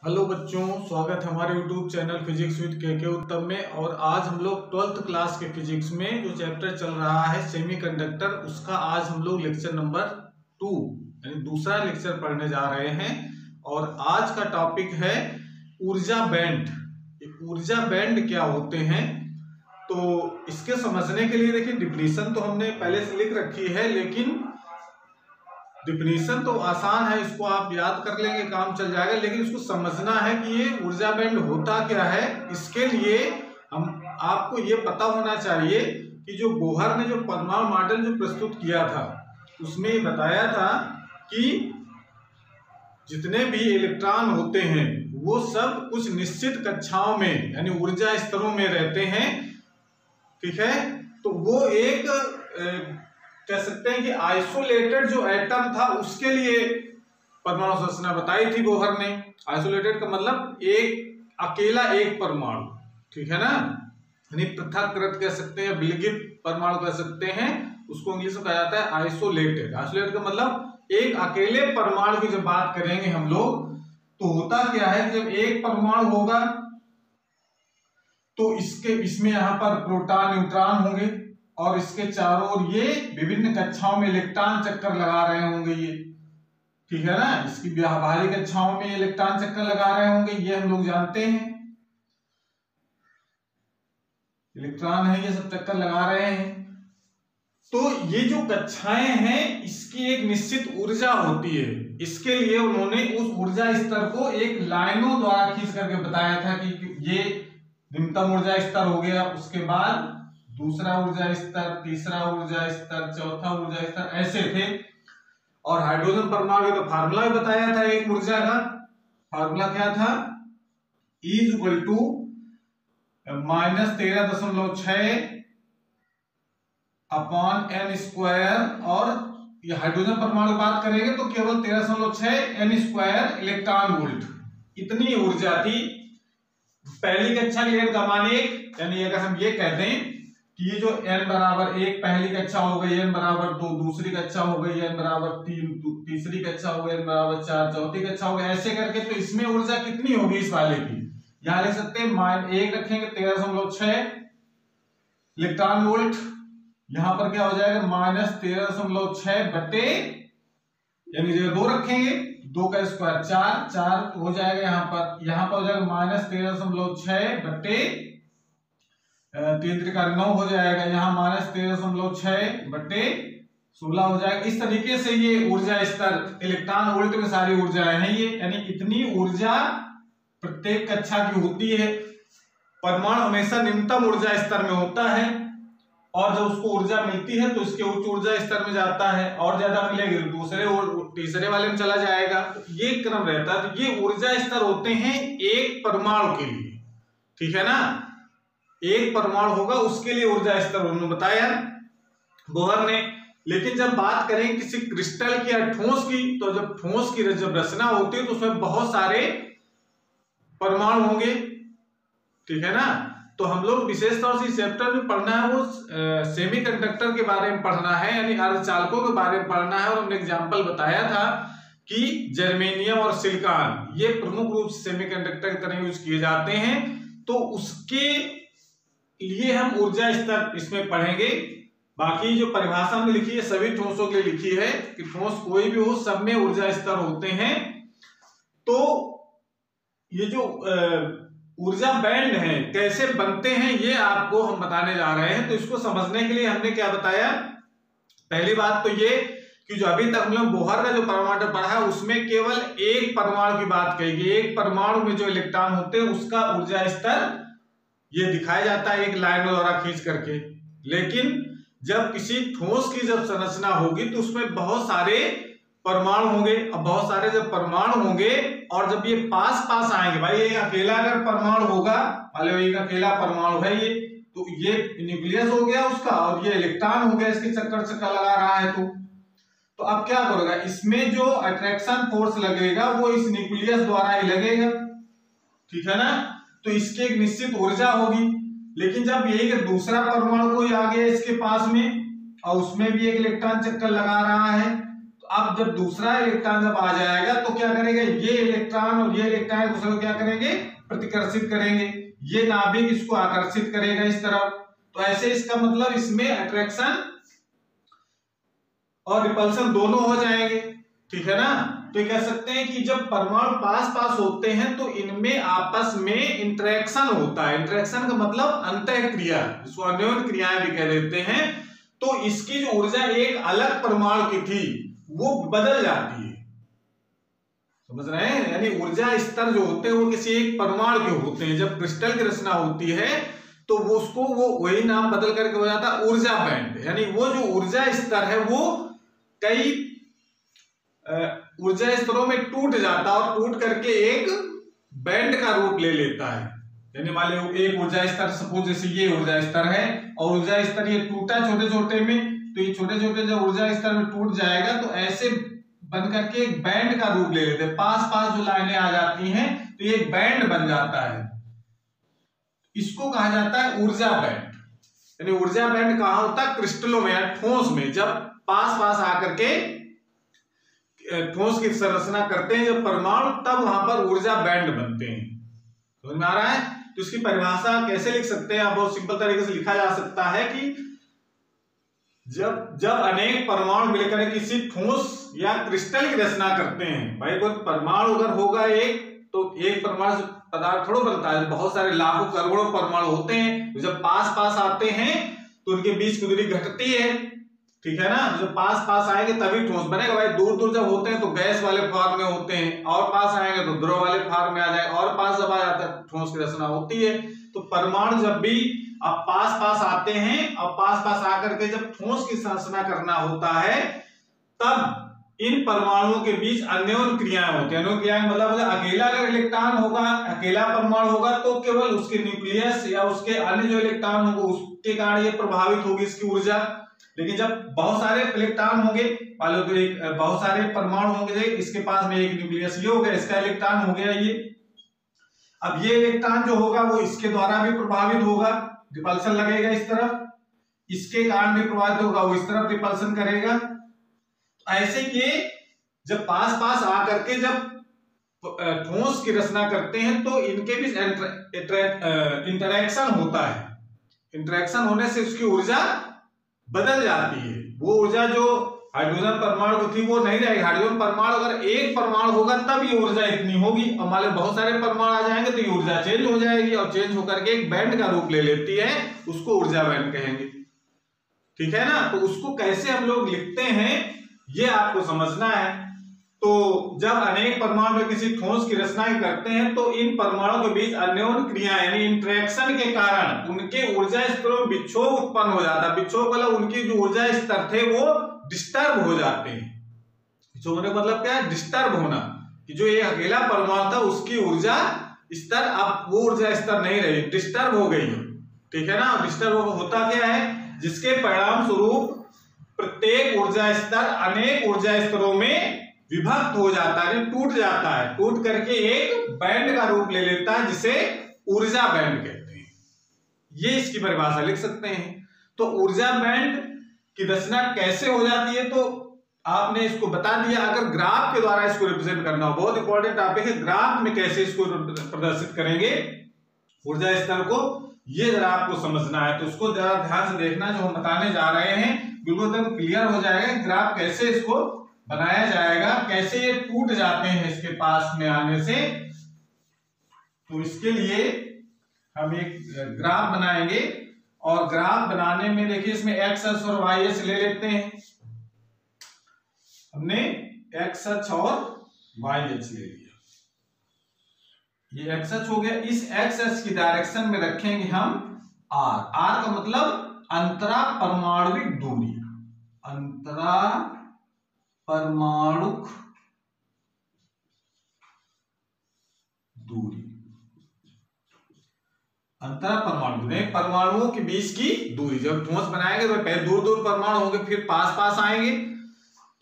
Hello बच्चों, स्वागत है हमारे YouTube चैनल फिजिक्स विद के उत्तम में। और आज हम लोग 12th क्लास के फिजिक्स में जो चैप्टर चल रहा है सेमीकंडक्टर, उसका आज हम लोग लेक्चर नंबर 2 यानी दूसरा लेक्चर पढ़ने जा रहे हैं। और आज का टॉपिक है ऊर्जा बैंड। ऊर्जा बैंड क्या होते हैं, तो इसके समझने के लिए देखिए डिफिनीशन तो हमने पहले से लिख रखी है, लेकिन डिफिनीशन तो आसान है, इसको आप याद कर लेंगे काम चल जाएगा। लेकिन इसको समझना है कि ये ऊर्जा बैंड होता क्या है। इसके लिए हम आपको ये पता होना चाहिए कि जो बोहर ने जो परमाणु मॉडल जो प्रस्तुत किया था, उसमें ये बताया था कि जितने भी इलेक्ट्रॉन होते हैं वो सब कुछ निश्चित कक्षाओं में यानी ऊर्जा स्तरों में रहते हैं। ठीक है, तो वो एक कह सकते हैं कि आइसोलेटेड जो एटम था उसके लिए परमाणु संरचना बताई थी बोहर ने। आइसोलेटेड का मतलब एक अकेला एक परमाणु, ठीक है ना, यानी पृथककृत कह सकते हैं, विलगित परमाणु कह सकते हैं, उसको इंग्लिश में कहा जाता है आइसोलेटेड। आइसोलेटेड का मतलब एक अकेले परमाणु की जब बात करेंगे हम लोग, तो होता क्या है कि जब एक परमाणु होगा तो इसमें यहां पर प्रोटॉन न्यूट्रॉन होंगे और इसके चारों ओर ये विभिन्न कक्षाओं में इलेक्ट्रॉन चक्कर लगा रहे होंगे ये, ठीक है ना। इसकी बाहरी कक्षाओं में इलेक्ट्रॉन चक्कर लगा रहे होंगे, ये हम लोग जानते हैं, इलेक्ट्रॉन है ये सब चक्कर लगा रहे हैं। तो ये जो कक्षाएं हैं इसकी एक निश्चित ऊर्जा होती है। इसके लिए उन्होंने उस ऊर्जा स्तर को एक लाइनों द्वारा खींच करके बताया था कि ये निम्नतम ऊर्जा स्तर हो गया, उसके बाद दूसरा ऊर्जा स्तर, तीसरा ऊर्जा स्तर, चौथा ऊर्जा स्तर, ऐसे थे। और हाइड्रोजन परमाणु का फार्मूला भी बताया था एक ऊर्जा का। फार्मूला क्या था? E = -13.6 upon n²। और ये हाइड्रोजन परमाणु की बात करेंगे तो केवल 13.6 n² इलेक्ट्रॉन वोल्ट, इतनी ऊर्जा थी। पहली कक्षा के का मान 1, यानी अगर हम ये कह दें कि ये जो n बराबर 1 पहली कक्षा हो गई, n बराबर 2 दूसरी कक्षा हो गई, n बराबर 3 तीसरी कक्षा हो गई, n बराबर 4 चौथी कक्षा हो गई, ऐसे करके, तो इसमें ऊर्जा कितनी होगी इस वाले की? यहां लिख सकते हैं -1 रखेंगे 13.6 इलेक्ट्रॉन वोल्ट, यहां पर क्या हो जाएगा -13.6 बटे, यानी जगह 2 रखेंगे, 2 का स्क्वायर 4 हो जाएगा, यहां पर हो जाएगा -13.6 बटे 3 त्रिका 9 हो जाएगा, यहाँ -13.6 बटे 16 हो जाएगा। इस तरीके से ये ऊर्जा स्तर इलेक्ट्रॉन वोल्ट में सारी ऊर्जाएं हैं ये, यानी इतनी ऊर्जा प्रत्येक कक्षा की होती है। परमाणु हमेशा निम्नतम ऊर्जा स्तर में होता है और जब उसको ऊर्जा मिलती है तो इसके उच्च ऊर्जा स्तर में जाता है, और ज्यादा मिलेगी तो दूसरे और तीसरे वाले में चला जाएगा, तो ये क्रम रहता है। तो ये ऊर्जा स्तर होते हैं एक परमाणु के लिए, ठीक है ना। एक परमाणु होगा उसके लिए ऊर्जा स्तर उन्होंने बताया बोहर ने। लेकिन जब बात करें किसी क्रिस्टल की या ठोस की, तो जब ठोस की जब रचना होती है तो उसमें बहुत सारे परमाणु होंगे, ठीक है ना। तो हम लोग विशेष तौर से इस चैप्टर में पढ़ना है वो सेमीकंडक्टर के बारे में पढ़ना है, यानी अर्धचालकों के बारे में पढ़ना है। और हमने एग्जाम्पल बताया था कि जर्मेनियम और सिलिकॉन ये प्रमुख रूप से सेमीकंडक्टर की तरह यूज किए जाते हैं, तो उसके लिए हम ऊर्जा स्तर इसमें पढ़ेंगे। बाकी जो परिभाषा में लिखी है सभी ठोसों के लिए लिखी है कि ठोस कोई भी हो सब में ऊर्जा स्तर होते हैं। तो ये जो ऊर्जा बैंड है कैसे बनते हैं ये आपको हम बताने जा रहे हैं। तो इसको समझने के लिए हमने क्या बताया, पहली बात तो ये कि जो अभी तक हम लोग बोहर का जो परमाणु पढ़ा है उसमें केवल एक परमाणु की बात कही गई। एक परमाणु में जो इलेक्ट्रॉन होते हैं उसका ऊर्जा स्तर ये दिखाया जाता है एक लाइन द्वारा खींच करके। लेकिन जब किसी ठोस की जब संरचना होगी तो उसमें बहुत सारे परमाणु होंगे। अब बहुत सारे जब परमाणु होंगे और जब ये पास पास आएंगे, भाई एक अकेला अगर परमाणु होगा, मान लो एक अकेला परमाणु है ये, तो ये न्यूक्लियस हो गया उसका और ये इलेक्ट्रॉन हो गया, इसके चक्कर लगा रहा है। तो अब क्या करेगा, इसमें जो अट्रैक्शन फोर्स लगेगा वो इस न्यूक्लियस द्वारा ही लगेगा, ठीक है ना। तो इसकी एक निश्चित ऊर्जा होगी। लेकिन जब ये दूसरा परमाणु कोई आ गया इसके पास में और उसमें भी एक इलेक्ट्रॉन चक्कर लगा रहा है, तो अब जब दूसरा इलेक्ट्रॉन जब आ जाएगा तो क्या करेगा, ये इलेक्ट्रॉन और ये इलेक्ट्रॉन एक दूसरे को क्या करेंगे, प्रतिकर्षित करेंगे, ये नाभिक इसको आकर्षित करेगा इस तरफ। तो ऐसे इसका मतलब इसमें अट्रैक्शन और रिपल्सन दोनों हो जाएंगे, ठीक है ना। तो ये कह सकते हैं कि जब परमाणु पास पास होते हैं तो इनमें आपस में इंटरेक्शन होता है। इंटरेक्शन का मतलब अंतःक्रिया, जिसको अन्योन्य क्रियाएं भी कह देते हैं। तो इसकी जो ऊर्जा एक अलग परमाणु की थी वो बदल जाती है, समझ रहे हैं। यानी ऊर्जा स्तर जो होते हैं वो किसी एक परमाणु के होते हैं। जब क्रिस्टल की रचना होती है तो वो उसको वो वही नाम बदल करके हो जाता है ऊर्जा बैंड। यानी वो जो ऊर्जा स्तर है वो कई ऊर्जा स्तरों में टूट जाता है और टूट करके एक बैंड का रूप ले लेता है। यानी मान लो एक ऊर्जा स्तर, सपोज जैसे ये ऊर्जा स्तर है और ऊर्जा स्तर ये टूटा छोटे छोटे में, तो ये छोटे छोटे जब ऊर्जा स्तर में टूट जाएगा तो ऐसे बन करके एक बैंड का रूप ले लेते हैं। पास पास जो लाइनें आ जाती हैं तो ये एक बैंड बन जाता है। इसको कहा जाता है ऊर्जा बैंड। यानी ऊर्जा बैंड कहाँ होता है, क्रिस्टलों में या ठोस में। जब पास पास आकर के ठोस की संरचना करते हैं जब परमाणु, तब वहां पर ऊर्जा बैंड बनते हैं। समझ में आ रहा है। तो इसकी परिभाषा कैसे लिख सकते हैं, आप बहुत सिंपल तरीके से लिखा जा सकता है कि जब अनेक परमाणु मिलकर किसी ठोस या क्रिस्टल की रचना करते हैं। भाई कोई परमाणु अगर होगा एक, तो एक परमाणु से पदार्थ थोड़ा बनता है, बहुत सारे लाखों करोड़ों परमाणु होते हैं। तो जब पास पास आते हैं तो उनके बीच की दूरी घटती है, ठीक है ना। जब पास पास आएंगे तभी ठोस बनेगा। भाई दूर दूर जब होते हैं तो गैस वाले फॉर्म में होते हैं, और पास आएंगे तो द्रव वाले फॉर्म में आ जाएगा, और पास जब आ जाता है ठोस की रचना होती है। तो परमाणु जब भी अब पास पास आते हैं और पास पास आकर के जब ठोस की संरचना करना होता है, तब इन परमाणुओं के बीच अन्योन्य क्रियाएं होती है। अन्योन्य क्रियाएं मतलब अकेला अगर इलेक्ट्रॉन होगा, अकेला परमाणु होगा तो केवल उसके न्यूक्लियस या उसके अन्य जो इलेक्ट्रॉन होंगे उसके कारण ये प्रभावित होगी इसकी ऊर्जा। लेकिन जब बहुत सारे इलेक्ट्रॉन होंगे, मान लो तो एक बहुत सारे परमाणु होंगे, इसके पास में एक न्यूक्लियस ये हो गया, इसका इलेक्ट्रॉन हो गया ये। अब ये इलेक्ट्रॉन जो होगा वो इसके द्वारा भी प्रभावित होगा, रिपल्सन लगेगा इस तरफ, इसके कारण भी प्रभावित होगा, वो इस तरफ रिपल्सन करेगा। ऐसे ये जब पास पास आकर के जब ठोस की रचना करते हैं तो इनके बीच इंटरेक्शन होता है। इंटरेक्शन होने से उसकी ऊर्जा बदल जाती है। वो ऊर्जा जो हाइड्रोजन परमाणु को थी वो नहीं रहेगी। हाइड्रोजन परमाणु अगर एक परमाणु होगा तब ये ऊर्जा इतनी होगी, और मान लो बहुत सारे परमाणु आ जाएंगे तो ये ऊर्जा चेंज हो जाएगी, और चेंज होकर के एक बैंड का रूप ले लेती है, उसको ऊर्जा बैंड कहेंगे, ठीक है ना। तो उसको कैसे हम लोग लिखते हैं ये आपको समझना है। तो जब अनेक परमाणु में किसी ठोस की रचना करते हैं तो इन परमाणु के बीच अन्योन्य क्रिया यानी इंटरेक्शन के कारण उनके ऊर्जा स्तरों में विक्षोभ उत्पन्न हो जाता है। विक्षोभ मतलब उनकी जो ऊर्जा स्तर थे वो डिस्टर्ब हो जाते हैं। विक्षोभ होने का मतलब क्या है, डिस्टर्ब होना, कि जो ये अकेला परमाणु था उसकी ऊर्जा स्तर अब वो ऊर्जा स्तर नहीं रही, डिस्टर्ब हो गई, ठीक है ना। डिस्टर्ब होता क्या है, जिसके परिणाम स्वरूप प्रत्येक ऊर्जा स्तर अनेक ऊर्जा स्तरों में विभक्त हो जाता है, टूट जाता है, टूट करके एक बैंड का रूप ले लेता है जिसे ऊर्जा बैंड कहते हैं। ये इसकी परिभाषा लिख सकते हैं। तो ऊर्जा बैंड की रचना कैसे हो जाती है तो आपने इसको बता दिया। अगर ग्राफ के द्वारा इसको रिप्रेजेंट करना हो, बहुत इंपॉर्टेंट टॉपिक है, ग्राफ में कैसे इसको प्रदर्शित करेंगे ऊर्जा स्तर को, ये जरा आपको समझना है। तो उसको जरा ध्यान से देखना, जो हम बताने जा रहे हैं बिल्कुल एकदम क्लियर हो जाएगा। ग्राफ कैसे इसको बनाया जाएगा, कैसे ये टूट जाते हैं इसके पास में आने से। तो इसके लिए हम एक ग्राफ बनाएंगे, और ग्राफ बनाने में देखिए इसमें एक्स अक्ष और वाई अक्ष ले लेते हैं। हमने एक्स अक्ष और वाई अक्ष ले लिया, ये एक्स अक्ष हो गया। इस एक्स अक्ष की डायरेक्शन में रखेंगे हम आर। आर का मतलब अंतरा परमाणुविक दूरी, अंतरा परमाणुक दूरी, अंतरा परमाणु परमाणुओं के बीच की दूरी। जब ठोस बनाएंगे तो पहले दूर दूर परमाणु होंगे, फिर पास पास आएंगे,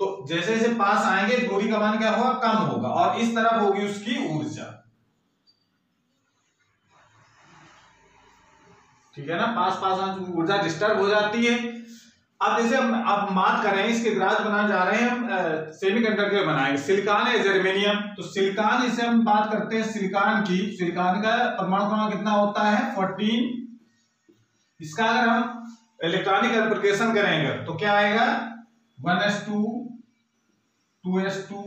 तो जैसे जैसे पास आएंगे दूरी का मान क्या होगा, कम होगा, और इस तरफ होगी उसकी ऊर्जा, ठीक है ना। पास पास ऊर्जा डिस्टर्ब हो जाती है। अब जैसे हम अब बात कर रहे हैं इसके ग्राफ बनाने जा रहे हैं हम सेमीकंडक्टर बनाएंगे, सिलिकॉन है जर्मेनियम। तो सिलिकॉन इसे हम बात करते हैं सिलिकॉन की, सिलिकॉन का परमाणु क्रमांक कितना होता है 14। इसका अगर हम इलेक्ट्रॉनिक एप्लीकेशन करेंगे तो क्या आएगा 1s2 2s2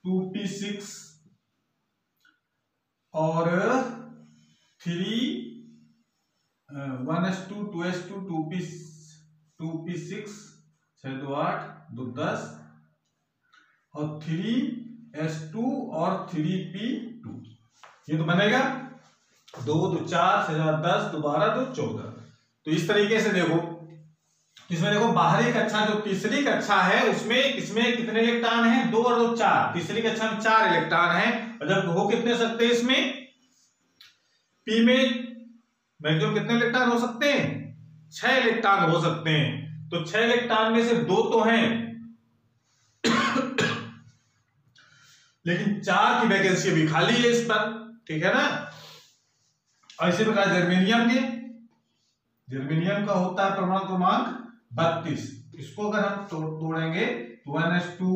2p6 और 1s2 2s2 2p6 6 2 8 2 10 और 3s2 और 3p2। ये तो बनेगा 2 2 4 6 10 2 12 2 14। तो इस तरीके से देखो, इसमें देखो बाहरी कक्षा जो तीसरी कक्षा है उसमें इसमें कितने इलेक्ट्रॉन हैं 2 और 2 4। तीसरी कक्षा में 4 इलेक्ट्रॉन हैं और जब हो कितने सकते हैं इसमें p में मैक्सिमम कितने इलेक्ट्रॉन हो सकते हैं 6 इलेक्ट्रॉन हो सकते हैं। तो 6 इलेक्ट्रॉन में से 2 तो हैं लेकिन 4 की वैकेंसी भी खाली है इस पर, ठीक है ना। और इसी प्रकार जर्मेनियम का होता है परमाणु क्रमांक 32। इसको अगर हम तोड़ेंगे 1s2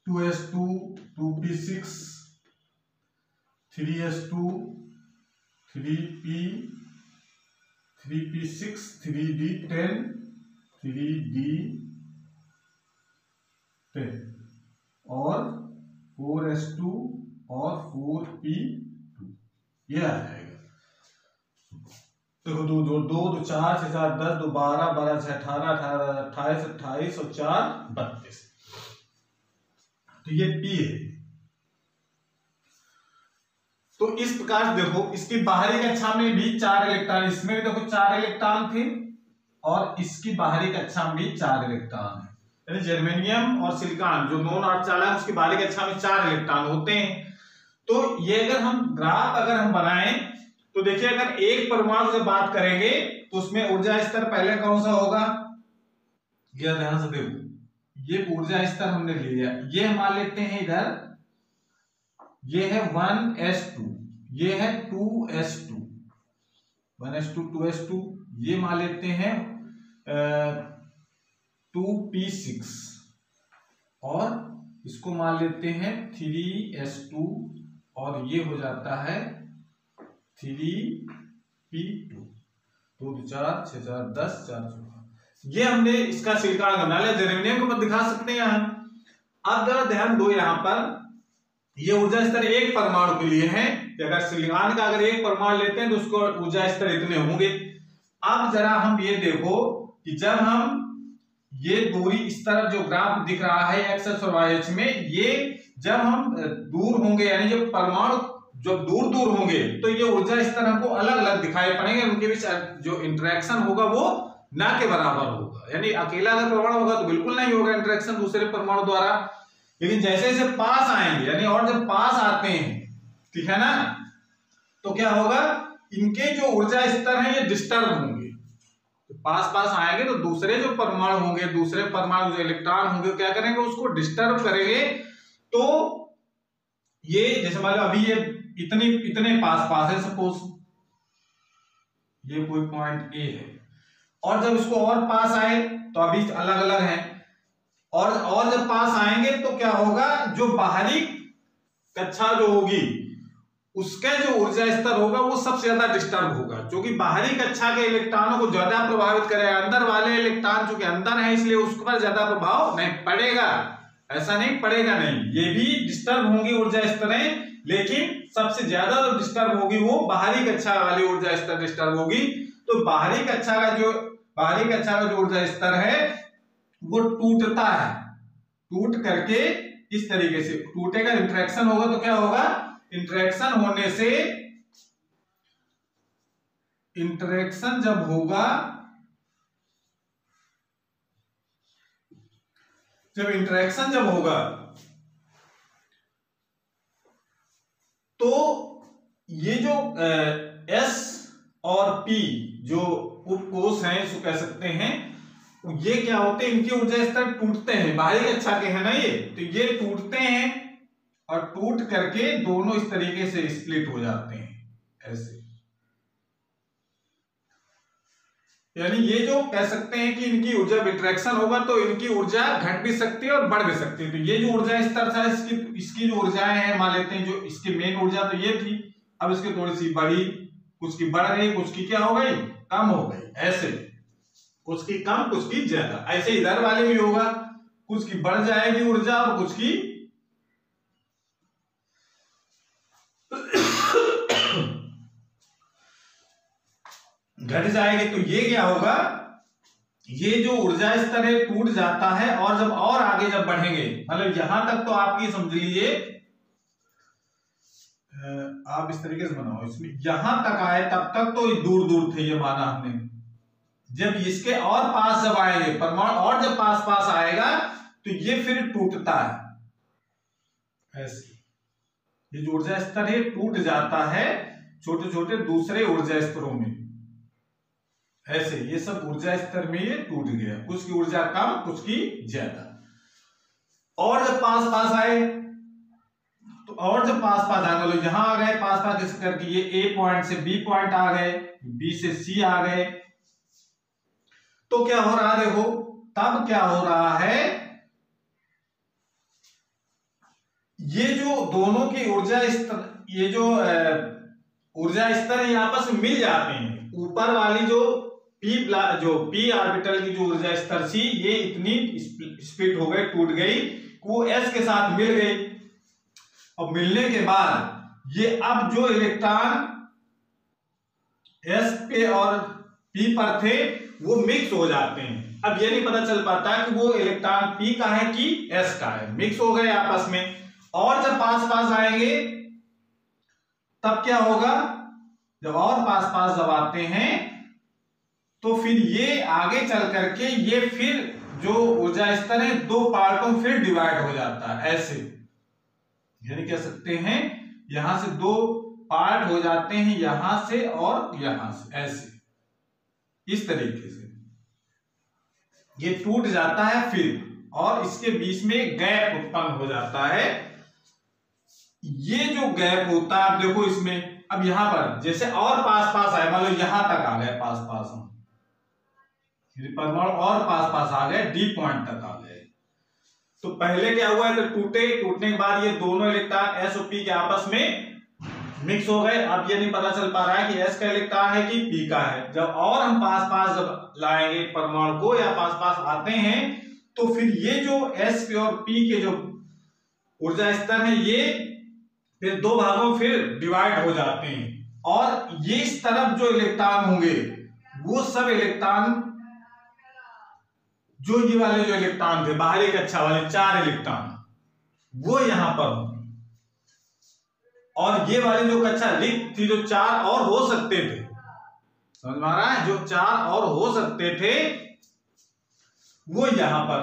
2s2 2p6 3s2 3p 3p6 3d10 3d10 और 4s2 और 4p2 ये आ जाएगा। देखो 2 2 2 2 4 6 7 10 2 12 12 6 18 18 28 28 और 4 32। तो ये p है। तो इस प्रकार देखो इसकी बाहरी कक्षा में भी 4 इलेक्ट्रॉन, इसमें भी देखो 4 इलेक्ट्रॉन थे और इसकी बाहरी कक्षा में भी 4 इलेक्ट्रॉन है। यानी जर्मेनियम और सिलिकॉन जो नॉन अर्धचालक है उसकी बाहरी कक्षा में 4 इलेक्ट्रॉन होते हैं। तो ये अगर हम ग्राफ अगर हम बनाएं तो देखिए अगर एक परमाणु से बात करेंगे तो उसमें ऊर्जा स्तर पहले कौन सा होगा, ये ध्यान से देखो, ये ऊर्जा स्तर हमने ले लिया, ये हम मान लेते हैं इधर, ये है 1s2, ये है 2s2 1s2 2s2, ये मान लेते हैं 2p6 और इसको मान लेते हैं 3s2 और ये हो जाता है 3p2। 2 2 4 6 4 10 4 14। ये हमने इसका सिलिकॉन बना लिया। जर्मेनियम को मत दिखा सकते हैं यहां। अब जरा ध्यान दो, यहां पर ये ऊर्जा स्तर एक परमाणु के लिए है कि अगर सिलिकॉन का अगर एक परमाणु लेते हैं तो उसको ऊर्जा स्तर इतने होंगे। अब जरा हम ये देखो कि जब हम ये दूरी इस तरफ जो ग्राफ दिख रहा है एक्स और वाई अक्ष में, ये जब हम दूर होंगे यानी जब परमाणु जब दूर दूर होंगे तो ये ऊर्जा स्तर हमको अलग अलग दिखाई पड़ेंगे, उनके बीच जो इंटरेक्शन होगा वो ना के बराबर होगा। यानी अकेला अगर परमाणु होगा तो बिल्कुल नहीं होगा इंटरेक्शन दूसरे परमाणु द्वारा, लेकिन जैसे जैसे पास आएंगे यानी और जब पास आते हैं, ठीक है ना, तो क्या होगा इनके जो ऊर्जा स्तर है ये डिस्टर्ब होंगे। तो पास पास आएंगे तो दूसरे जो परमाणु होंगे, दूसरे परमाणु जो इलेक्ट्रॉन होंगे क्या करेंगे उसको डिस्टर्ब करेंगे। तो ये जैसे मान लो अभी ये इतने पास पास है, सपोज ये कोई पॉइंट ए है और जब इसको और पास आए तो अभी अलग अलग है और जब पास आएंगे तो क्या होगा जो बाहरी कक्षा जो होगी उसका जो ऊर्जा स्तर होगा वो सबसे ज्यादा डिस्टर्ब होगा, क्योंकि बाहरी कक्षा के इलेक्ट्रॉनों को ज्यादा प्रभावित करेगा। अंदर वाले इलेक्ट्रॉन चूंकि अंदर है इसलिए उस पर ज्यादा प्रभाव नहीं पड़ेगा, ऐसा नहीं पड़ेगा नहीं, ये भी डिस्टर्ब होंगी ऊर्जा स्तरें, लेकिन सबसे ज्यादा जो डिस्टर्ब होगी वो बाहरी कक्षा वाली ऊर्जा स्तर डिस्टर्ब होगी। तो बाहरी कक्षा का जो ऊर्जा स्तर है वो टूटता है, टूट करके इस तरीके से टूटेगा, इंटरेक्शन होगा तो क्या होगा, इंटरेक्शन होने से इंटरेक्शन जब होगा, जब इंटरेक्शन जब होगा तो ये जो S और P जो उपकोष हैं इसको कह सकते हैं, ये क्या होते हैं इनके ऊर्जा स्तर टूटते हैं, बाहरी कक्षा के हैं ना ये, तो ये टूटते हैं और टूट करके दोनों इस तरीके से स्प्लिट हो जाते हैं ऐसे। यानी ये जो कह सकते हैं कि इनकी ऊर्जा इंटरेक्शन होगा तो इनकी ऊर्जा घट भी सकती है और बढ़ भी सकती है। तो ये जो ऊर्जा स्तर था इसकी जो ऊर्जाएं हैं मान लेते हैं, जो इसकी मेन ऊर्जा तो ये थी, अब इसकी थोड़ी सी बढ़ी, कुछ की बढ़ गई, कुछ की क्या हो गई, कम हो गई, ऐसे कुछ की कम कुछ की ज्यादा। ऐसे इधर वाले भी होगा, कुछ की बढ़ जाएगी ऊर्जा और कुछ की घट जाएगी। तो ये क्या होगा, ये जो ऊर्जा स्तर है टूट जाता है और जब और आगे जब बढ़ेंगे, मतलब यहां तक तो आपकी समझ लीजिए, आप इस तरीके से बनाओ, इसमें यहां तक आए तब तक तो दूर दूर थे ये माना हमने, जब इसके और पास जब आएंगे परमाणु और जब पास पास आएगा तो ये फिर टूटता है। ऐसे ये जो ऊर्जा स्तर है टूट जाता है छोटे छोटे दूसरे ऊर्जा स्तरों में। ऐसे ये सब ऊर्जा स्तर में ये टूट गया, कुछ की ऊर्जा कम कुछ की ज्यादा। और जब पास पास आए तो और जब पास पास आए, मतलब यहां आ गए पास पास जैसे करके, ये ए पॉइंट से बी पॉइंट आ गए, बी से सी आ गए, तो क्या हो रहा है, देखो तब क्या हो रहा है, ये जो दोनों की ऊर्जा स्तर, ये जो ऊर्जा स्तर ये आपस में मिल जाते हैं। ऊपर वाली जो पी ऑर्बिटल की जो ऊर्जा स्तर थी ये इतनी स्प्लिट हो गई, टूट गई, वो एस के साथ मिल गई। और मिलने के बाद ये अब जो इलेक्ट्रॉन एस पे और पी पर थे वो मिक्स हो जाते हैं। अब ये नहीं पता चल पाता कि वो इलेक्ट्रॉन पी का है कि एस का है, मिक्स हो गए आपस में। और जब पास पास आएंगे तब क्या होगा, जब और पास पास जब आते हैं तो फिर ये आगे चल करके ये फिर जो ऊर्जा स्तर है दो पार्टों में फिर डिवाइड हो जाता है। ऐसे यानी कह सकते हैं यहां से दो पार्ट हो जाते हैं, यहां से और यहां से, ऐसे इस तरीके से ये टूट जाता है फिर, और इसके बीच में गैप उत्पन्न हो जाता है। ये जो गैप होता है आप देखो इसमें, अब यहां पर जैसे और पास पास आए, मान लो यहां तक आ गए पास पास, हम परमाणु और पास पास आ गए, डी पॉइंट तक आ गए, तो पहले क्या हुआ है, तो टूटने के बाद ये दोनों इलेक्ट्रॉन एस और पी के आपस में मिक्स हो गए। अब ये नहीं पता चल पा रहा है कि एस का इलेक्ट्रॉन है कि पी का है। जब और हम पास पास जब लाएंगे परमाणु को या पास पास आते हैं तो फिर ये जो एस के और पी के जो ऊर्जा स्तर है ये फिर दो भागों में फिर डिवाइड हो जाते हैं, और ये इस तरफ जो इलेक्ट्रॉन होंगे वो सब इलेक्ट्रॉन, जो ये वाले जो इलेक्ट्रॉन थे बाहरी कक्षा वाले 4 इलेक्ट्रॉन, वो यहां पर होंगे, और ये वाली जो कक्षा रिक्त थी जो 4 और हो सकते थे, समझ में आ रहा है, जो 4 और हो सकते थे वो यहां पर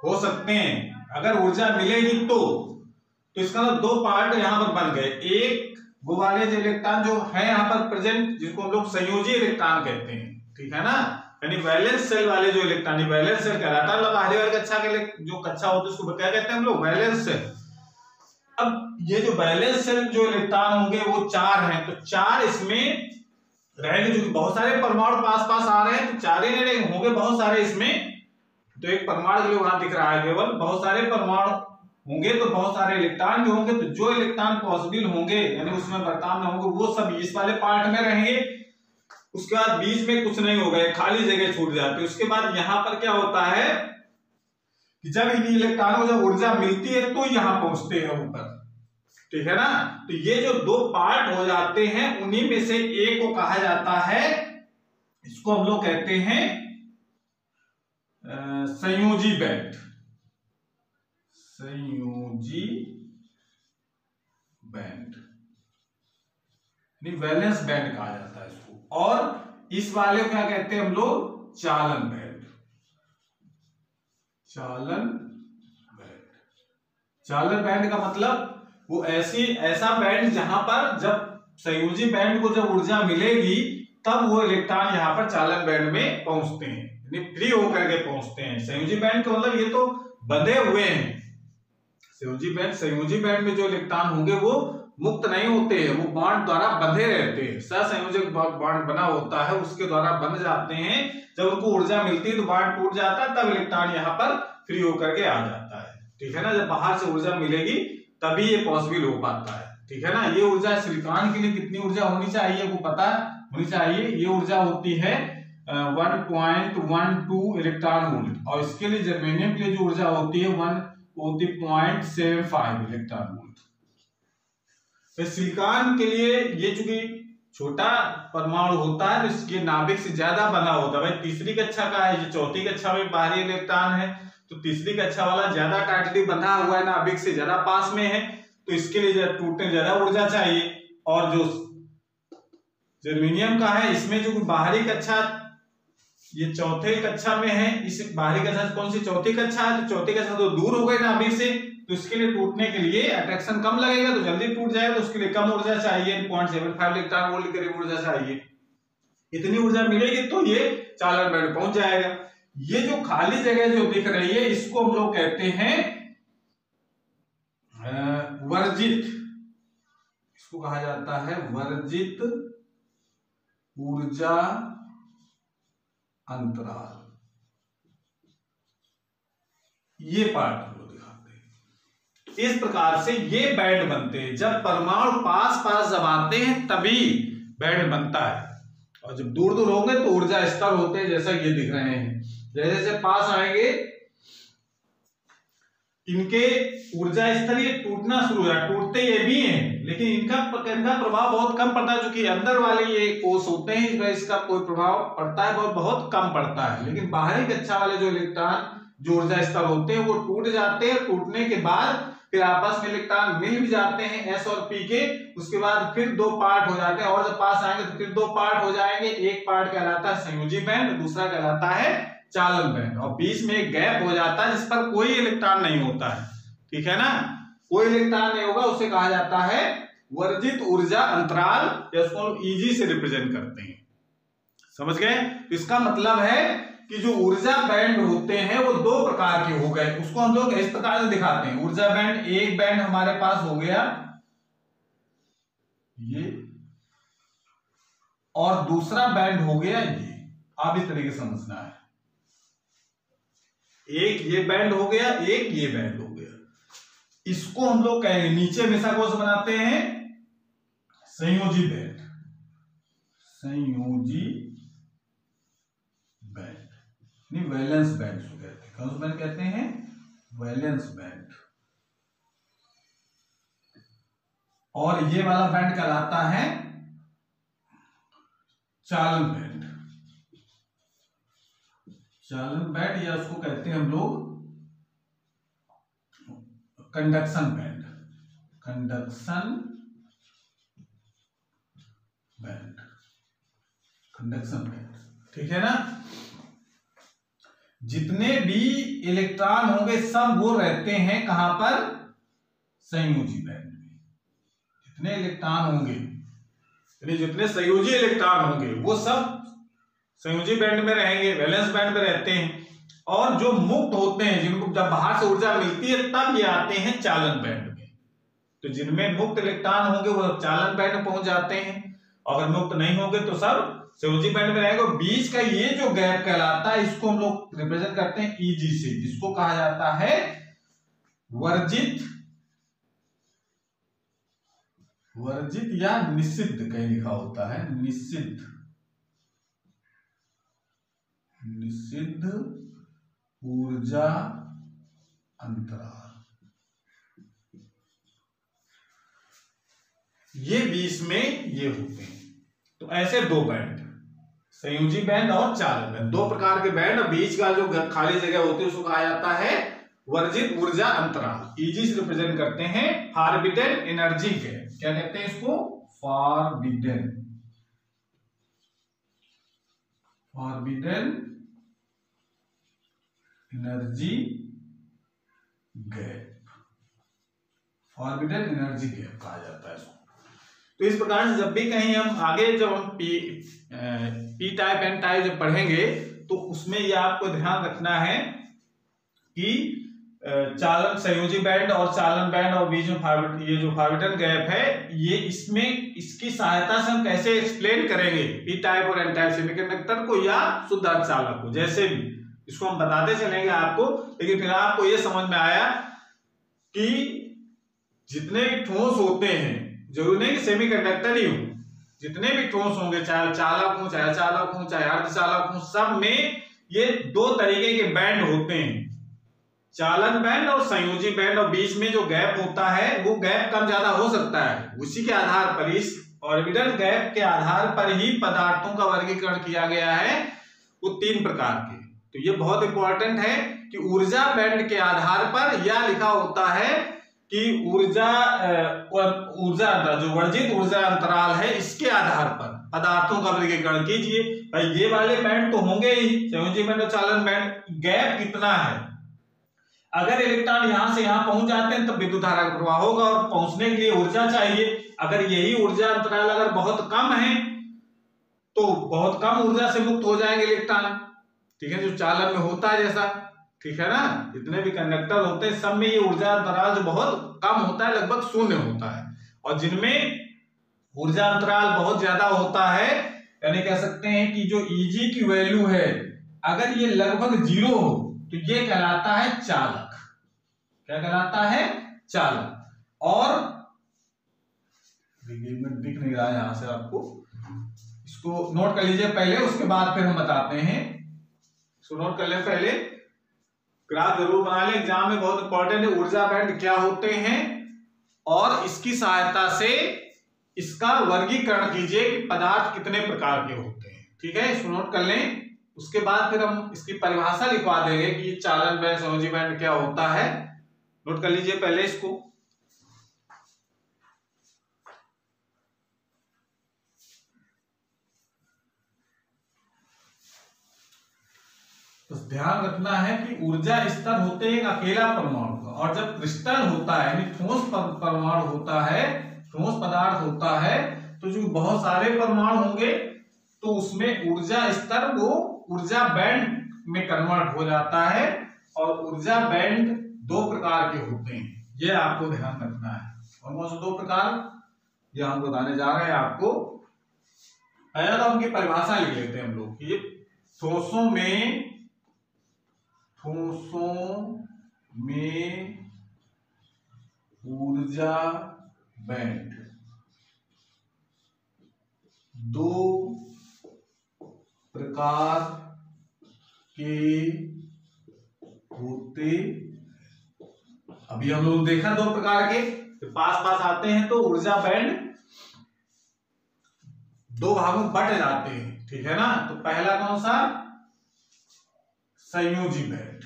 हो सकते हैं अगर ऊर्जा मिलेगी तो इसका मतलब दो पार्ट यहां पर बन गए। एक वो वाले जो इलेक्ट्रॉन जो है यहां पर प्रेजेंट, जिसको हम लोग संयोजी इलेक्ट्रॉन कहते हैं, ठीक है ना, यानी वैलेंस सेल वाले जो इलेक्ट्रॉन, वैलेंस सेल कहलाता है, मतलब बाहरी वाली कक्षा के जो कक्षा होती है उसको क्या कहते हैं हम लोग, वैलेंस सेल। अब ये जो वैलेंस सेल जो इलेक्ट्रॉन होंगे वो 4 हैं, तो 4 इसमें रहेंगे, जो बहुत सारे परमाणु पास पास आ रहे हैं तो 4 ही नहीं होंगे, बहुत सारे इसमें, तो एक परमाणु जो वहां दिख रहा है केवल, बहुत सारे परमाणु होंगे तो बहुत सारे इलेक्ट्रॉन भी होंगे, तो जो इलेक्ट्रॉन पॉसिबल होंगे यानी उसमें बर्ताव में होंगे वो सब इस वाले पार्ट में रहेंगे। उसके बाद बीच में कुछ नहीं होगा, खाली जगह छूट जाती है। उसके बाद यहां पर क्या होता है कि जब इन इलेक्ट्रॉनों को जब ऊर्जा मिलती है तो यहां पहुंचते हैं ऊपर, ठीक है ना। तो ये जो दो पार्ट हो जाते हैं उन्हीं में से एक को कहा जाता है, इसको हम लोग कहते हैं संयोजी बैंड, संयोजी बैंड, वैलेंस बैंड कहा जाता है इसको। और इस वाले को क्या कहते हैं हम लोग, चालन बैंड, चालन बैंड। चालन बैंड का मतलब वो ऐसा बैंड जहां पर जब संयोजी बैंड को जब ऊर्जा मिलेगी तब वो इलेक्ट्रॉन यहां पर चालन बैंड में पहुंचते हैं, यानी फ्री होकर के पहुंचते हैं। संयोजी बैंड का मतलब ये तो बंधे हुए हैं, संयोजी बैंड में जो इलेक्ट्रॉन होंगे वो मुक्त नहीं होते हैं, वो बॉन्ड द्वारा बंधे रहते हैं। सहसंयोजक बॉन्ड बना होता है, उसके द्वारा बंध जाते हैं। जब उनको ऊर्जा मिलती है तो बॉन्ड टूट जाता है, तब इलेक्ट्रॉन यहाँ पर फ्री होकर के आ जाता है। ठीक है ना, जब बाहर से ऊर्जा मिलेगी तभी ये पॉसिबल हो पाता है। ठीक है ना, ये ऊर्जा सिलिकॉन के लिए कितनी ऊर्जा होनी चाहिए वो पता होनी चाहिए। ये ऊर्जा होती है 1.12 इलेक्ट्रॉन वोल्ट, और इसके लिए जर्मेनियम के लिए जो ऊर्जा होती है 1.75 इलेक्ट्रॉन वोल्ट। तो सिलिकॉन के लिए ये चूंकि छोटा परमाणु होता है तो इसके नाभिक से ज्यादा बना होता है। भाई तीसरी कक्षा का है, ये चौथी कक्षा में बाहरी इलेक्ट्रॉन है, तो तीसरी कक्षा वाला ज्यादा टाइटली बंधा हुआ है, नाभिक से ज्यादा पास में है, तो इसके लिए टूटने ज्यादा ऊर्जा चाहिए। और जो जर्मेनियम का है इसमें जो बाहरी कक्षा, ये चौथे कक्षा में है, इस बाहरी कक्षा कौन सी चौथी कक्षा है, तो चौथी कक्षा तो दूर हो गई नाभिक से, तो इसके लिए टूटने के लिए अट्रैक्शन कम लगेगा, तो जल्दी टूट जाएगा, तो उसके लिए कम ऊर्जा चाहिए, 0.75 इलेक्ट्रॉन वोल्ट के करीब ऊर्जा चाहिए। इतनी ऊर्जा मिलेगी तो ये चालन बैंड पहुंच जाएगा। ये जो खाली जगह जो दिख रही है इसको हम लोग कहते हैं वर्जित, इसको कहा जाता है वर्जित ऊर्जा अंतराल। ये पार्ट हम लोग दिखाते हैं। इस प्रकार से ये बैंड बनते हैं। जब परमाणु पास पास जब आते हैं तभी बैंड बनता है, और जब दूर दूर होंगे तो ऊर्जा स्तर होते हैं, जैसा ये दिख रहे हैं। जैसे जैसे पास आएंगे इनके ऊर्जा स्तर ये टूटना शुरू हो जाए, टूटते ये भी हैं लेकिन इनका प्रभाव बहुत कम पड़ता है, क्योंकि अंदर वाले ये कोष होते हैं इसका कोई प्रभाव पड़ता है बहुत कम पड़ता है। लेकिन बाहरी कक्षा वाले जो इलेक्ट्रॉन जो ऊर्जा स्तर होते हैं वो टूट जाते हैं। टूटने के बाद फिर आपस में इलेक्ट्रॉन मिल भी जाते हैं एस और पी के, उसके बाद फिर दो पार्ट हो जाते हैं, और जब पास आएंगे तो फिर दो पार्ट हो जाएंगे। एक पार्ट कहलाता है संयोजी बैंड, दूसरा कहलाता है चालन बैंड, और बीच में एक गैप हो जाता है जिस पर कोई इलेक्ट्रॉन नहीं होता है। ठीक है ना, कोई इलेक्ट्रॉन नहीं होगा, उसे कहा जाता है वर्जित ऊर्जा अंतराल, या उसको हम ईजी से रिप्रेजेंट करते हैं। समझ गए? इसका मतलब है कि जो ऊर्जा बैंड होते हैं वो दो प्रकार के हो गए, उसको हम लोग इस प्रकार से दिखाते हैं। ऊर्जा बैंड, एक बैंड हमारे पास हो गया ये, और दूसरा बैंड हो गया ये। आप इस तरीके से समझना है, एक ये बैंड हो गया, एक ये बैंड हो गया। इसको हम लोग कहेंगे, नीचे हमेशा कौन सा बनाते हैं, संयोजी बैंड, संयोजी बैंड नहीं वैलेंस बैंड जो कहते हैं। कौन सा बैंड कहते हैं, वैलेंस बैंड। और ये वाला बैंड कहलाता है चालन बैंड, चालन बैंड, या उसको कहते हैं हम लोग conduction band, conduction band, conduction band. ठीक है ना, जितने भी इलेक्ट्रॉन होंगे सब वो रहते हैं कहां पर, संयोजी बैंड में। जितने इलेक्ट्रॉन होंगे, जितने संयोजी इलेक्ट्रॉन होंगे वो सब संयोजी बैंड में रहेंगे, वैलेंस बैंड में रहते हैं। और जो मुक्त होते हैं, जिनको जब बाहर से ऊर्जा मिलती है तब ये आते हैं चालन बैंड में। तो जिनमें मुक्त इलेक्ट्रॉन होंगे वो चालन बैंड में पहुंच जाते हैं, अगर मुक्त नहीं होंगे तो सब संयोजी बैंड में रहेगा। बीच का ये जो गैप कहलाता है इसको हम लोग रिप्रेजेंट करते हैं ईजी से, जिसको कहा जाता है वर्जित, वर्जित या निषिद्ध कहीं लिखा होता है, निषिद्ध, निषिद्ध ऊर्जा अंतराल। ये बीच में ये होते हैं। तो ऐसे दो बैंड, संयोजी बैंड और चालन बैंड, दो प्रकार के बैंड, और बीच का जो खाली जगह होती है उसको कहा जाता है वर्जित ऊर्जा अंतराल। ईजी से रिप्रेजेंट करते हैं फॉरबिडन एनर्जी गैप। क्या कहते हैं इसको, forbidden, forbidden energy gap, forbidden energy gap कहा जाता है इसको। तो इस प्रकार से जब भी कहीं हम आगे जब हम पी टाइप एन टाइप जब पढ़ेंगे तो उसमें यह आपको ध्यान रखना है कि चालन संयोजी बैंड और चालन बैंड और बीच में ये जो फॉरबिडन गैप है, ये इसमें इसकी सहायता से हम कैसे एक्सप्लेन करेंगे पी टाइप और एन टाइप सेमीकंडक्टर को या शुद्ध अर्धचालक को, जैसे भी इसको हम बताते चलेंगे आपको। लेकिन फिर आपको ये समझ में आया कि जितने भी ठोस होते हैं, जरूरी नहीं कि सेमीकंडक्टर ही हो, जितने भी ठोस होंगे, चाहे चालक हो, चाहे अचालक हो, चाहे अर्धचालक हो, सब में ये दो तरीके के बैंड होते हैं, चालन बैंड और संयोजी बैंड। और बीच में जो गैप होता है वो गैप कम ज्यादा हो सकता है। उसी के आधार पर, इस ऑर्बिटल गैप के आधार पर ही पदार्थों का वर्गीकरण किया गया है, वो 3 प्रकार के। तो ये बहुत इंपॉर्टेंट है कि ऊर्जा बैंड के आधार पर यह लिखा होता है कि ऊर्जा जो वर्जित ऊर्जा अंतराल है, इसके आधार पर पदार्थों का वर्गीकरण कीजिए। भाई ये वाले बैंड तो होंगे ही, संयोजी बैंड और चालन बैंड। गैप कितना है, अगर इलेक्ट्रॉन यहां से यहां पहुंच जाते हैं तब विद्युत धारा का प्रवाह होगा और पहुंचने के लिए ऊर्जा चाहिए। अगर यही ऊर्जा अंतराल अगर बहुत कम है तो बहुत कम ऊर्जा से मुक्त हो जाएंगे इलेक्ट्रॉन, ठीक है, जो चालन में होता है जैसा, ठीक है ना। जितने भी कंडक्टर होते हैं सब में ये ऊर्जा अंतराल जो बहुत कम होता है, लगभग शून्य होता है। और जिनमें ऊर्जा अंतराल बहुत ज्यादा होता है, यानी कह सकते हैं कि जो Eg की वैल्यू है अगर ये लगभग 0 हो तो ये कहलाता है चालक। क्या कहलाता है? चालक। और दिख नहीं रहा है यहां से आपको, इसको नोट कर लीजिए पहले, उसके बाद फिर हम बताते हैं। इसको नोट कर ले, पहले ग्राफ जरूर बना ले, एग्जाम में बहुत इंपॉर्टेंट है। ऊर्जा बैंड क्या होते हैं और इसकी सहायता से इसका वर्गीकरण कीजिए कि पदार्थ कितने प्रकार के होते हैं, ठीक है। इसको नोट कर लें, उसके बाद फिर हम इसकी परिभाषा लिखवा देंगे कि चालन बैंड संयोजी बैंड क्या होता है। नोट कर लीजिए पहले इसको। तो ध्यान रखना है कि ऊर्जा स्तर होते हैं एक अकेला परमाणु का, और जब क्रिस्टल होता है यानी ठोस परमाणु होता है, ठोस पदार्थ होता है, तो जो बहुत सारे परमाणु होंगे तो उसमें ऊर्जा स्तर वो ऊर्जा बैंड में कन्वर्ट हो जाता है। और ऊर्जा बैंड 2 प्रकार के होते हैं, ये आपको ध्यान रखना है। और कौन से 2 प्रकार, ये हम बताने जा रहे हैं आपको। पहले तो उनकी परिभाषा लिख लेते हैं हम लोग। ये ठोसों में ऊर्जा बैंड 2 प्रकार के होते। अभी हम लोग देखा 2 प्रकार के, तो पास आते हैं तो ऊर्जा बैंड 2 भागों में बट जाते हैं, ठीक है ना। तो पहला कौन सा? संयोजी बैंड।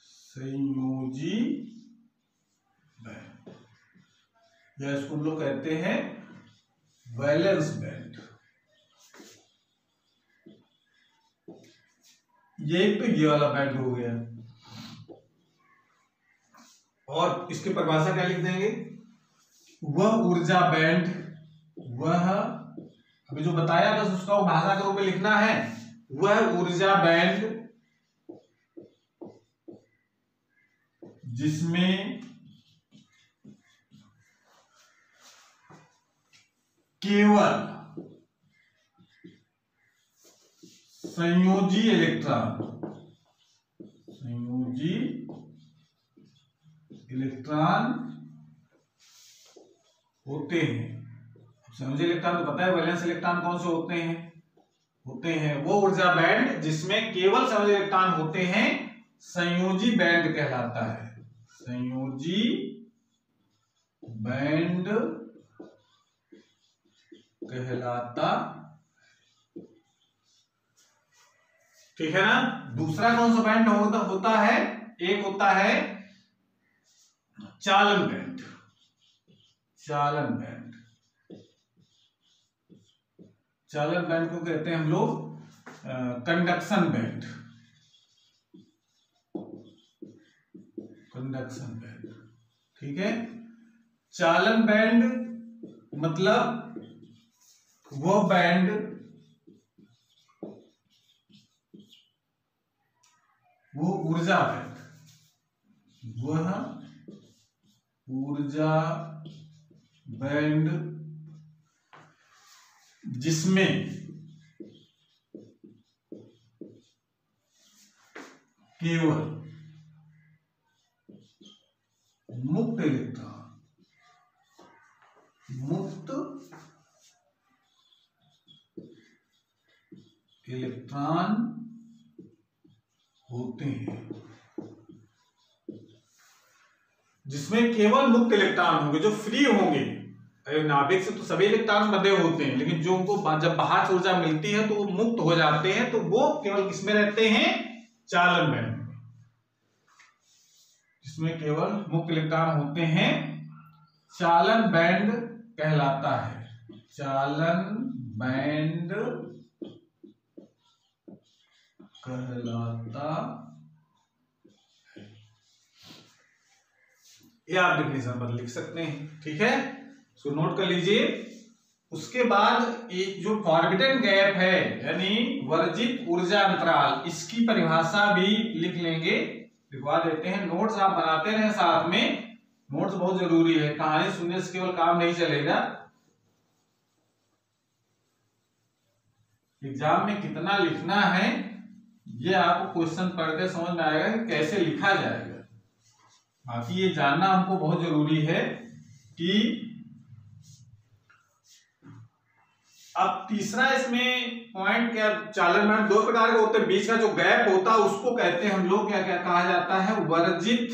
संयोजी बैंड, या इसको लोग कहते हैं वैलेंस बैंड। ये वाला बैंड हो गया। और इसकी परिभाषा क्या लिख देंगे? वह ऊर्जा बैंड, वह अभी जो बताया बस उसका भाषा के रूप में लिखना है। वह ऊर्जा बैंड जिसमें केवल संयोजी इलेक्ट्रॉन होते हैं। संयोजी इलेक्ट्रॉन तो पता है, वैलेंस इलेक्ट्रॉन कौन से होते हैं? वो ऊर्जा बैंड जिसमें केवल संयोजी इलेक्ट्रॉन होते हैं संयोजी बैंड कहलाता है। संयोजी बैंड कहलाता, ठीक है ना। दूसरा कौन सा बैंड होता है? एक होता है चालन बैंड। चालन बैंड को कहते हैं हम लोग कंडक्शन बैंड। ठीक है। चालन बैंड मतलब वो बैंड वो ऊर्जा बैंड वह ऊर्जा बैंड जिसमें केवल मुक्त इलेक्ट्रॉन होते हैं, जिसमें केवल मुक्त इलेक्ट्रॉन होंगे, जो फ्री होंगे। नाभिक से तो सभी इलेक्ट्रॉन बंधे होते हैं, लेकिन जो उनको जब बाहर से ऊर्जा मिलती है तो वो मुक्त हो जाते हैं, तो वो केवल किसमें रहते हैं? चालन बैंड में, जिसमें केवल मुक्त इलेक्ट्रॉन होते हैं, चालन बैंड कहलाता है। चालन बैंड कहलाता है। ये आप डेफिनेशन पर लिख सकते हैं, ठीक है, इसको नोट कर लीजिए। उसके बाद एक जो फॉरबिडन गैप है, यानी वर्जित ऊर्जा अंतराल, इसकी परिभाषा भी लिख लेंगे, लिखवा देते हैं। नोट्स आप बनाते रहे साथ में, नोट्स बहुत जरूरी है, कहानी सुनने से केवल काम नहीं चलेगा। एग्जाम में कितना लिखना है ये आपको क्वेश्चन पढ़कर समझ में आएगा कि कैसे लिखा जाएगा। बाकी ये जानना हमको बहुत जरूरी है कि अब तीसरा इसमें पॉइंट क्या, चालन बैंड दो प्रकार के होते हैं, बीच का जो गैप होता है उसको कहते हैं हम लोग, क्या क्या कहा जाता है? वर्जित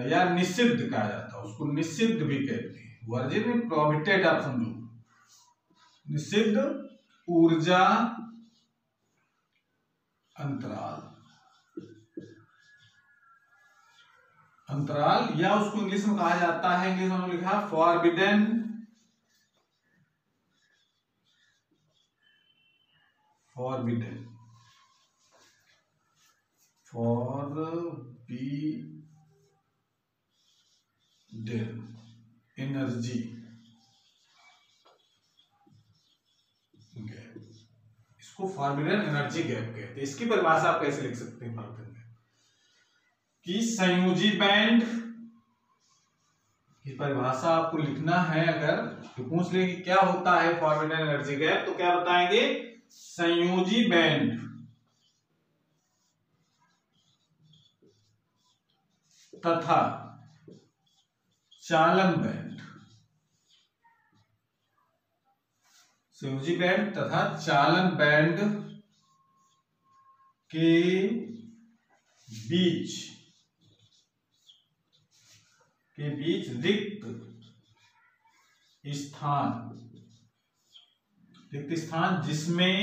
या निषिद्ध कहा जाता है, उसको निषिद्ध भी कहते हैं। वर्जित में प्रोहिबिटेड आप समझो, निषिद्ध ऊर्जा अंतराल, या उसको इंग्लिश में कहा जाता है, इंग्लिश में लिखा फॉरबिडन एनर्जी गैप, इसको फॉरबिडन एनर्जी गैप कहते हैं। इसकी परिभाषा आप कैसे लिख सकते हैं कि संयोजी बैंड की परिभाषा आपको लिखना है। अगर तो पूछ ले कि क्या होता है फॉरबिडन एनर्जी गैप, तो क्या बताएंगे? संयोजी बैंड तथा चालन बैंड, संयोजी बैंड तथा चालन बैंड के बीच रिक्त स्थान जिसमें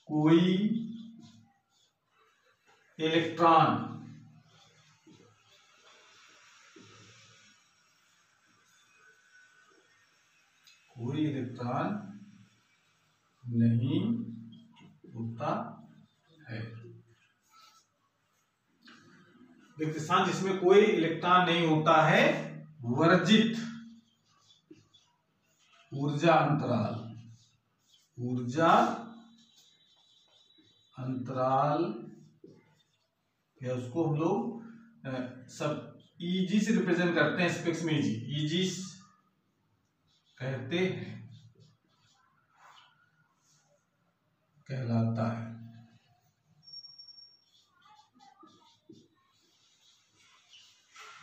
कोई इलेक्ट्रॉन नहीं होता है। रिक्त स्थान जिसमें कोई इलेक्ट्रॉन नहीं होता है, वर्जित ऊर्जा अंतराल या उसको हम लोग सब ईजी से रिप्रेजेंट करते हैं, स्पेक्स में ईजी कहते हैं, कहलाता है।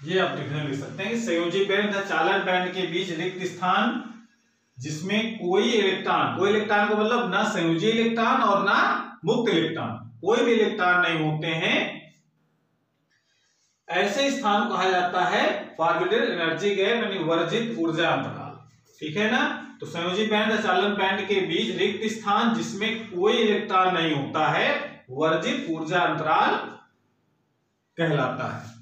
ये आप लिख सकते हैं कि संयोजी बैंड तथा चालन बैंड के बीच रिक्त स्थान जिसमें कोई इलेक्ट्रॉन को मतलब ना संयोजी इलेक्ट्रॉन और ना मुक्त इलेक्ट्रॉन, कोई भी इलेक्ट्रॉन नहीं होते हैं, ऐसे स्थान को कहा जाता है फॉरबिडन एनर्जी गैप, यानी वर्जित ऊर्जा अंतराल। ठीक है ना? तो संयोजी बैंड या चालन बैंड के बीच रिक्त स्थान जिसमें कोई इलेक्ट्रॉन नहीं होता है, वर्जित ऊर्जा अंतराल कहलाता है।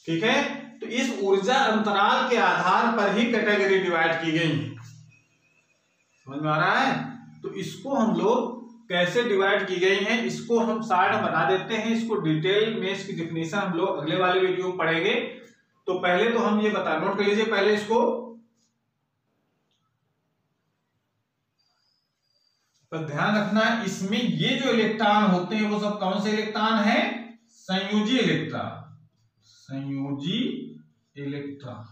ठीक है? तो इस ऊर्जा अंतराल के आधार पर ही कैटेगरी डिवाइड की गई, समझ में आ रहा है? तो इसको हम लोग कैसे डिवाइड की गई है, इसको हम साइड बना देते हैं, इसको डिटेल में इसकी डेफिनेशन हम लोग अगले वाले वीडियो में पढ़ेंगे। तो पहले तो हम ये बता, नोट कर लीजिए पहले इसको, पर ध्यान रखना इसमें ये जो इलेक्ट्रॉन होते हैं वो सब कौन से इलेक्ट्रॉन है? संयोजी इलेक्ट्रॉन, संयोजी इलेक्ट्रॉन।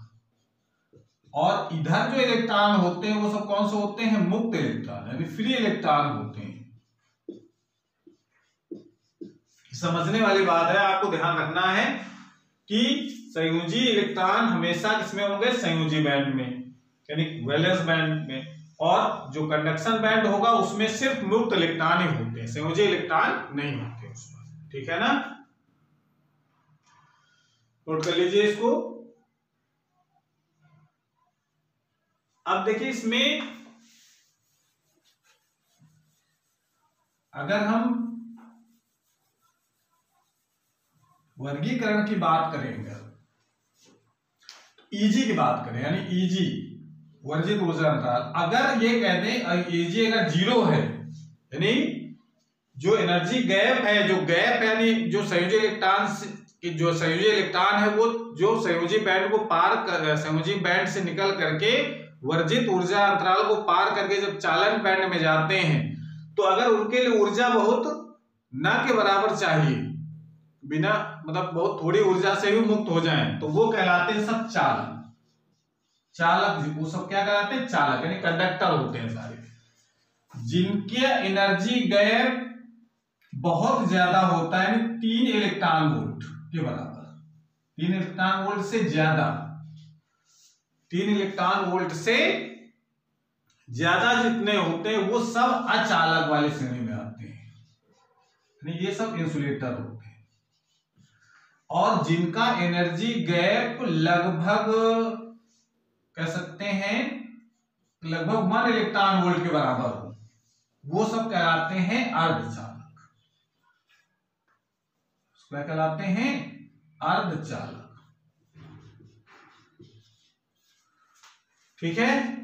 और इधर जो इलेक्ट्रॉन होते हैं वो सब कौन से होते हैं? मुक्त इलेक्ट्रॉन, यानी फ्री इलेक्ट्रॉन होते हैं। समझने वाली बात है, आपको ध्यान रखना है कि संयोजी इलेक्ट्रॉन हमेशा किसमें होंगे? संयोजी बैंड में, यानी वैलेंस बैंड में। और जो कंडक्शन बैंड होगा उसमें सिर्फ मुक्त इलेक्ट्रॉन ही होते हैं, संयोजी इलेक्ट्रॉन नहीं होते उसमें। ठीक है ना, नोट कर लीजिए इसको। अब देखिए इसमें अगर हम वर्गीकरण की बात करेंगे, ईजी की बात करें, यानी ईजी वर्जित ऊर्जा अंतराल, अगर ये कह दें ईजी अगर 0 है, यानी जो एनर्जी गैप है, जो गैप यानी जो संयोजी इलेक्ट्रॉन है वो जो संयोजी बैंड को पार कर, संयोजी बैंड से निकल करके वर्जित ऊर्जा अंतराल को पार करके जब चालन बैंड में जाते हैं, तो अगर उनके लिए ऊर्जा बहुत न के बराबर चाहिए, बिना मतलब बहुत थोड़ी ऊर्जा से भी मुक्त हो जाएं, तो वो कहलाते हैं सब चालक। चालक वो सब क्या कहलाते हैं? चालक, यानी कंडक्टर होते हैं सारे, जिनके एनर्जी गैप बहुत ज्यादा होता है, यानी 3 इलेक्ट्रॉन वोल्ट के बराबर, 3 इलेक्ट्रॉन वोल्ट से ज्यादा, 3 इलेक्ट्रॉन वोल्ट से ज्यादा जितने होते हैं वो सब अचालक वाले श्रेणी में आते हैं, यानी ये सब इंसुलेटर होते हैं। और जिनका एनर्जी गैप लगभग कह सकते हैं लगभग 1 इलेक्ट्रॉन वोल्ट के बराबर हो, वो सब कहलाते हैं अर्धचालक। क्या कहलाते हैं? अर्धचालक। ठीक है,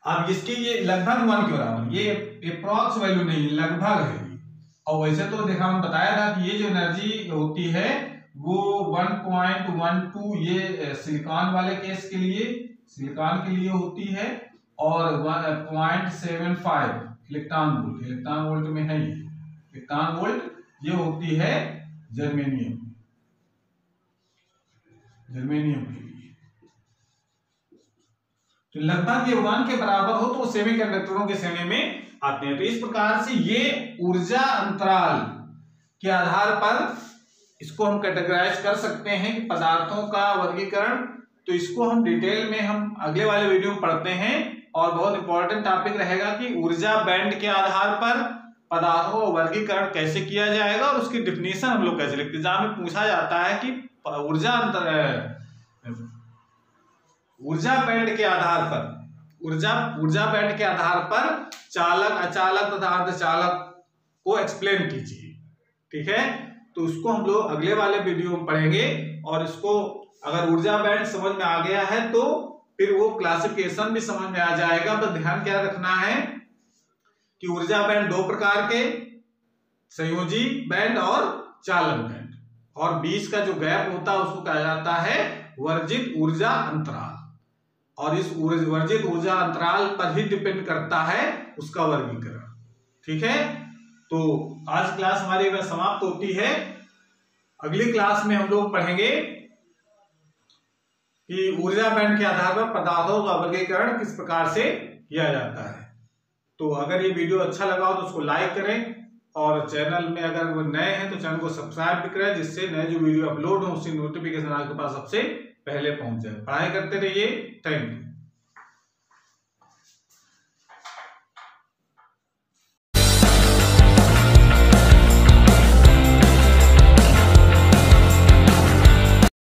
अब इसके ये लगभग 1 के बराबर, ये अप्रॉक्स वैल्यू नहीं, लगभग है। और वैसे तो देखा हम बताया था कि ये जो एनर्जी होती है वो 1.12 ये सिलिकॉन वाले केस के लिए, सिलिकॉन के लिए होती है, और 0.75 इलेक्ट्रॉन वोल्ट, इलेक्ट्रॉन वोल्ट में है ये इलेक्ट्रॉन वोल्ट, ये होती है जर्मेनियम, जर्मेनियम के लिए। तो लगभग ये 1 के बराबर हो तो सेमीकंडक्टरों के श्रेणी में आते हैं। तो इस प्रकार से ये ऊर्जा अंतराल के आधार पर इसको हम कैटेगराइज कर सकते हैं कि पदार्थों का वर्गीकरण। तो इसको हम डिटेल में हम अगले वाले वीडियो में पढ़ते हैं, और बहुत इंपॉर्टेंट टॉपिक रहेगा कि ऊर्जा बैंड के आधार पर पदार्थों का वर्गीकरण कैसे किया जाएगा और उसकी डिफिनीशन हम लोग कैसे लिखते हैं। जहां में पूछा जाता है कि ऊर्जा बैंड के आधार पर, ऊर्जा बैंड के आधार पर चालक, अचालक तथा अर्धचालक को एक्सप्लेन कीजिए। ठीक है, तो उसको हम लोग अगले वाले वीडियो में पढ़ेंगे। और इसको अगर ऊर्जा बैंड समझ में आ गया है तो फिर वो क्लासिफिकेशन भी समझ में आ जाएगा। बस ध्यान क्या रखना है कि ऊर्जा बैंड 2 प्रकार के, संयोजी बैंड और चालन बैंड, और बीच का जो गैप होता है उसको कहा जाता है वर्जित ऊर्जा अंतराल। और इस वर्जित ऊर्जा अंतराल पर ही डिपेंड करता है उसका वर्गीकरण। ठीक है, तो आज क्लास हमारी समाप्त होती है। अगली क्लास में हम लोग पढ़ेंगे कि ऊर्जा बैंड के आधार पर पदार्थों का वर्गीकरण किस प्रकार से किया जाता है। तो अगर ये वीडियो अच्छा लगा हो तो उसको लाइक करें, और चैनल में अगर वो नए हैं तो चैनल को सब्सक्राइब भी करें, जिससे नए जो वीडियो अपलोड हो उसकी नोटिफिकेशन आपके पास सबसे पहले पहुंच जाए। पढ़ाई करते रहिए। Thank you.